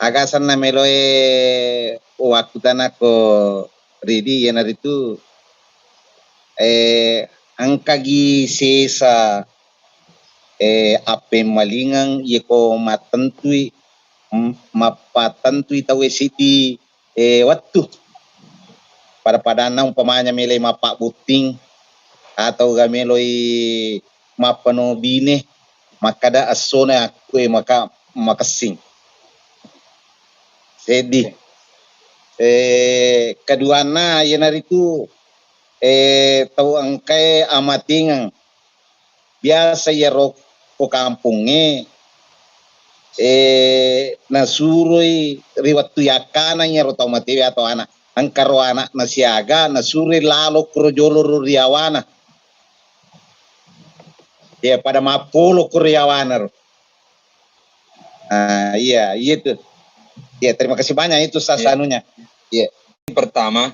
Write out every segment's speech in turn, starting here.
agasan na meloe waktu tanah ko ridi yenar itu angkagi sesa ape malingang ye ko matantui mapatantui tawe siti waktu pada umpamanya meloi mapak buting atau gameloi mapano bine makada asona aku maka makasing sedih keduana yenar itu tahu angkai amatingang biasa ya roko kampungnya nasurui riwat tuyakana nya rota matiwi atau anak angkaro anak nasiaga nasuri lalo krojolo riawana ya pada mapolo kuriawana iya itu ya terima kasih banyak itu sasanunya ya pertama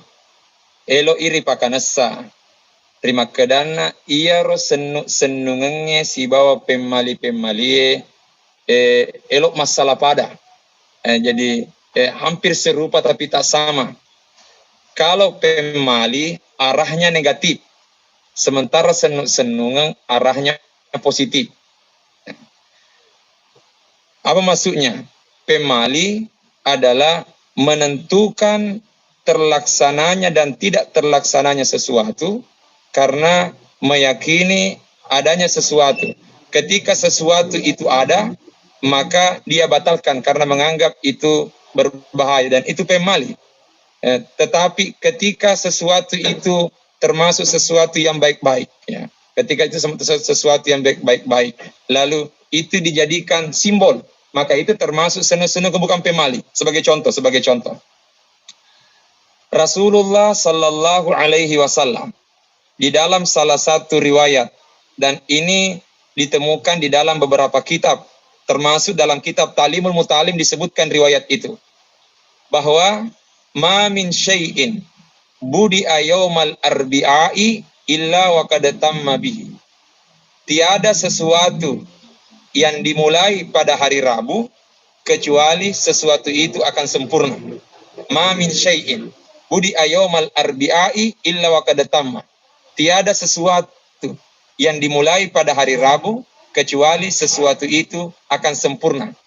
elo iri pakanasa terima kedana iya ro senungenge si bawa pemali elok masalah pada jadi hampir serupa tapi tak sama. Kalau pemali arahnya negatif sementara senungan arahnya positif. Apa maksudnya? Pemali adalah menentukan terlaksananya dan tidak terlaksananya sesuatu karena meyakini adanya sesuatu. Ketika sesuatu itu ada, maka dia batalkan karena menganggap itu berbahaya dan itu pemali. Tetapi ketika sesuatu itu termasuk sesuatu yang baik-baik, ya, ketika itu sesuatu yang baik-baik, lalu itu dijadikan simbol, maka itu termasuk senu-senu bukan pemali. Sebagai contoh, Rasulullah Sallallahu Alaihi Wasallam di dalam salah satu riwayat, dan ini ditemukan di dalam beberapa kitab, termasuk dalam kitab Talimul Mutalim disebutkan riwayat itu, bahwa ma min syai'in budi'a yaumal arbi'ai illa wa qad tamma bihi. Tiada sesuatu yang dimulai pada hari Rabu kecuali sesuatu itu akan sempurna. Ma min syai'in budi'a yaumal arbi'ai illa wa qad tamma. Tiada sesuatu yang dimulai pada hari Rabu kecuali sesuatu itu akan sempurna.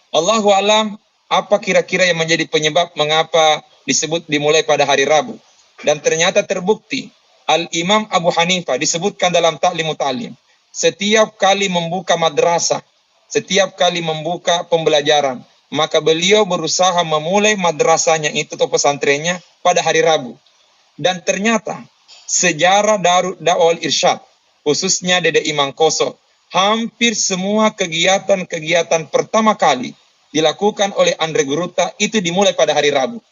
Allahu alam, apa kira-kira yang menjadi penyebab mengapa disebut dimulai pada hari Rabu? Dan ternyata terbukti. Al-Imam Abu Hanifah disebutkan dalam Ta'limu Ta'lim. Setiap kali membuka madrasah, setiap kali membuka pembelajaran, maka beliau berusaha memulai madrasahnya itu atau pesantrennya pada hari Rabu. Dan ternyata sejarah Darul Da'wal Irsyad, khususnya Dede Imam Koso, hampir semua kegiatan-kegiatan pertama kali dilakukan oleh Andre Guruta itu dimulai pada hari Rabu.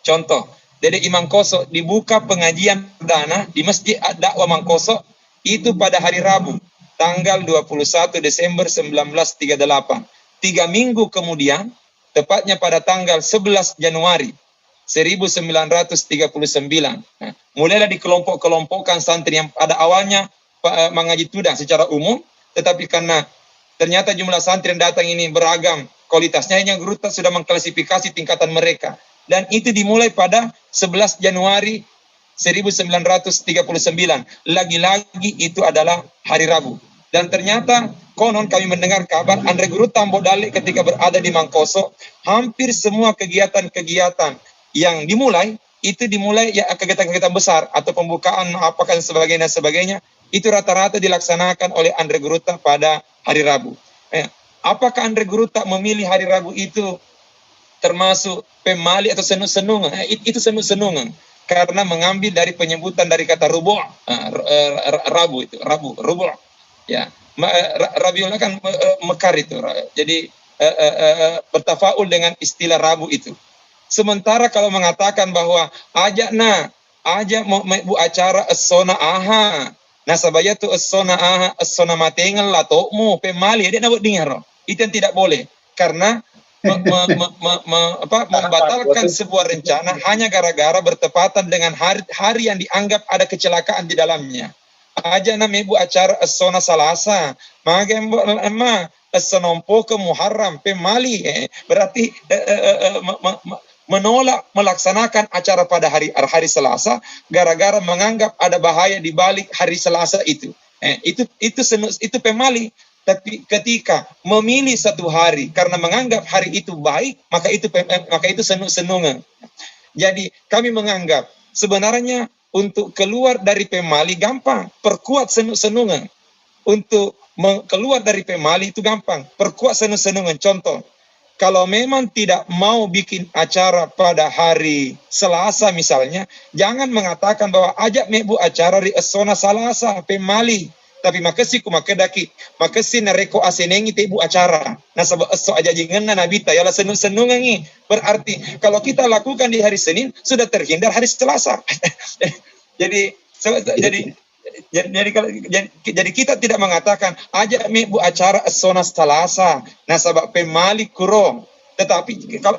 Contoh, Dede Imam Koso dibuka pengajian perdana di Masjid Ad-Da'wah Mangkoso itu pada hari Rabu, tanggal 21 Desember 1938. 3 minggu kemudian, tepatnya pada tanggal 11 Januari 1939. Nah, mulailah dikelompok-kelompokkan santri yang pada awalnya mengaji tudang secara umum, tetapi karena ternyata jumlah santri yang datang ini beragam kualitasnya, hanya guru sudah mengklasifikasi tingkatan mereka. Dan itu dimulai pada 11 Januari 1939. Lagi-lagi itu adalah hari Rabu. Dan ternyata konon kami mendengar kabar Andre Guru Tambo Dale ketika berada di Mangkoso, hampir semua kegiatan-kegiatan yang dimulai, itu dimulai ya kegiatan-kegiatan besar atau pembukaan apakah dan sebagainya, itu rata-rata dilaksanakan oleh Andre Guruta pada hari Rabu. Apakah Andre Guruta memilih hari Rabu itu termasuk pemali atau senu-senungan? Itu senu-senungan karena mengambil dari penyebutan dari kata rubu', Rabu itu, rubu'. Ya, Rabiul kan mekar itu. Jadi bertafaul dengan istilah Rabu itu. Sementara kalau mengatakan bahwa ajak mau bu acara as-sona aha, nasabaya tu as-sona aha, as-sona matengal la tokmu pemali dia nak buat dengar. Itu yang tidak boleh karena membatalkan sebuah rencana hanya gara-gara bertepatan dengan hari yang dianggap ada kecelakaan di dalamnya. Aja nama ibu acara as-sona salasa, maka senompo ke Muharram pemali, berarti menolak melaksanakan acara pada hari Selasa gara-gara menganggap ada bahaya di balik hari Selasa itu. Itu pemali. Tapi ketika memilih satu hari karena menganggap hari itu baik, maka itu senung-senungan. Jadi kami menganggap sebenarnya untuk keluar dari pemali gampang, perkuat senung-senungan. Untuk keluar dari pemali itu gampang, perkuat senung-senungan. Contoh, kalau memang tidak mau bikin acara pada hari Selasa misalnya, jangan mengatakan bahwa ajak mebu acara di esona Selasa pemali. Tapi makasih makasih nareko asenengi tebu acara. Nah sebab eso aja jingan na nabita yala senung-senungan. Berarti kalau kita lakukan di hari Senin sudah terhindar hari Selasa. jadi kita tidak mengatakan ajak mebu acara esona Selasa. Nah sebab pemali kurang. Tetapi kalau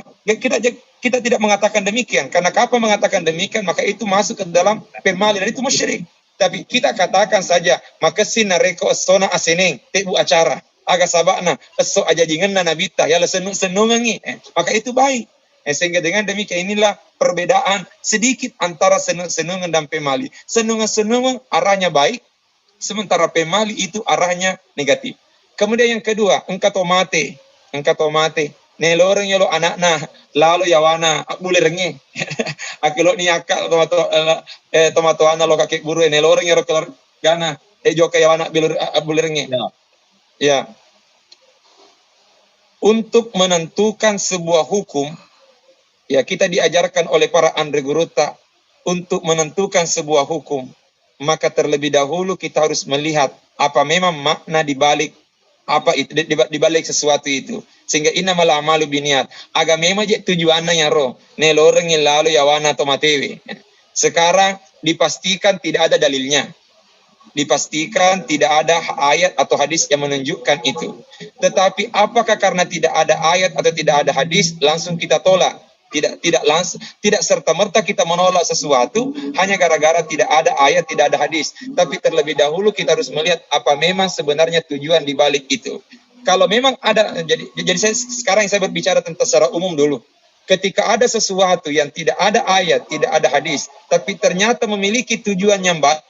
kita tidak mengatakan demikian, karena kapan mengatakan demikian maka itu masuk ke dalam pemali dan itu musyrik. Tapi kita katakan saja makasih nareko esona aseneng tebu acara agak sabakna eso aja jingan na nabita ya senungan maka itu baik. Sehingga dengan demikian inilah perbedaan sedikit antara senungan dan pemali. Senungan arahnya baik, sementara pemali itu arahnya negatif. Kemudian yang kedua, engkatomate neloreng yalo anakna lalu yawana bulerenge akilo ni akal tomato ana lo kakek buru neloreng yaro kelar gana joka yawana bulerenge ya. Untuk menentukan sebuah hukum ya, kita diajarkan oleh para Andre Guruta untuk menentukan sebuah hukum, maka terlebih dahulu kita harus melihat apa memang makna dibalik apa itu dibalik sesuatu itu. Sehingga innamal a'malu biniat. Aga memang je tujuannya ya roh. Neloreng lalu yawana tomatewe. Sekarang dipastikan tidak ada dalilnya. Dipastikan tidak ada ayat atau hadis yang menunjukkan itu. Tetapi apakah karena tidak ada ayat atau tidak ada hadis langsung kita tolak? Tidak serta-merta kita menolak sesuatu hanya gara-gara tidak ada ayat, tidak ada hadis. Tapi terlebih dahulu kita harus melihat apa memang sebenarnya tujuan di balik itu. Kalau memang ada, jadi sekarang saya berbicara tentang secara umum dulu. Ketika ada sesuatu yang tidak ada ayat, tidak ada hadis, tapi ternyata memiliki tujuan yang baik,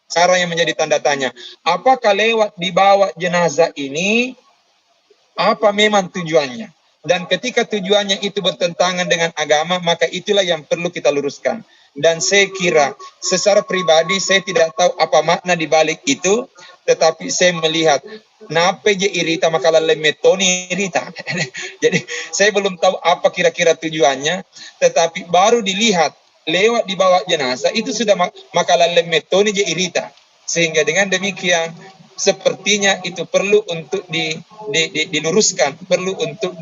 sekarang yang menjadi tanda tanya, apakah lewat dibawa jenazah ini, apa memang tujuannya? Dan ketika tujuannya itu bertentangan dengan agama, maka itulah yang perlu kita luruskan. Dan saya kira, secara pribadi saya tidak tahu apa makna di balik itu, tetapi saya melihat, nape je irita makalah lemetoni irita. Jadi saya belum tahu apa kira-kira tujuannya, tetapi baru dilihat lewat di bawah jenazah itu sudah makalah lemetoni je irita. Sehingga dengan demikian, sepertinya itu perlu untuk diluruskan, perlu untuk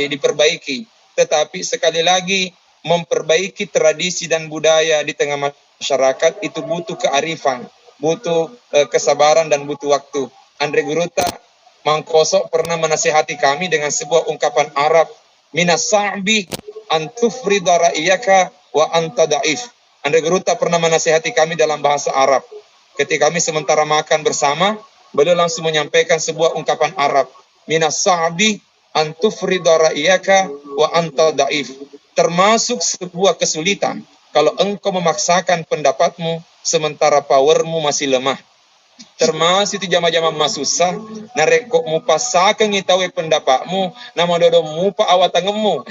diperbaiki. Tetapi sekali lagi memperbaiki tradisi dan budaya di tengah masyarakat itu butuh kearifan, butuh kesabaran dan butuh waktu. Andre Guruta Mangkoso pernah menasihati kami dengan sebuah ungkapan Arab, minas sa'bi an tufrida ra'iyaka wa anta da'if. Andre Guruta pernah menasihati kami dalam bahasa Arab. Ketika kami sementara makan bersama, beliau langsung menyampaikan sebuah ungkapan Arab. Minas sa'bi an tufrida ra'iyaka wa anta da'if. Termasuk sebuah kesulitan kalau engkau memaksakan pendapatmu sementara powermu masih lemah. Termasuk itu jama-jama masusah, nareko mupasakan ngitawe pendapatmu, nama dodo mupa awatangemu.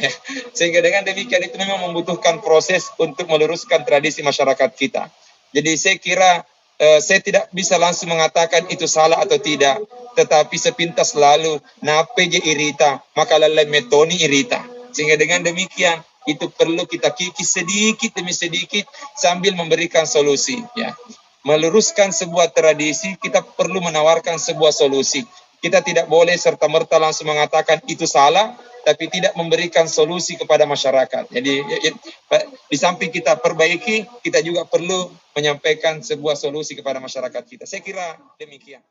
Sehingga dengan demikian itu memang membutuhkan proses untuk meluruskan tradisi masyarakat kita. Jadi saya kira saya tidak bisa langsung mengatakan itu salah atau tidak, tetapi sepintas lalu nape je irita, maka lalai metoni irita. Sehingga dengan demikian itu perlu kita kikis sedikit demi sedikit sambil memberikan solusi. Ya, meluruskan sebuah tradisi kita perlu menawarkan sebuah solusi. Kita tidak boleh serta-merta langsung mengatakan itu salah, tapi tidak memberikan solusi kepada masyarakat. Jadi di samping kita perbaiki, kita juga perlu menyampaikan sebuah solusi kepada masyarakat kita. Saya kira demikian.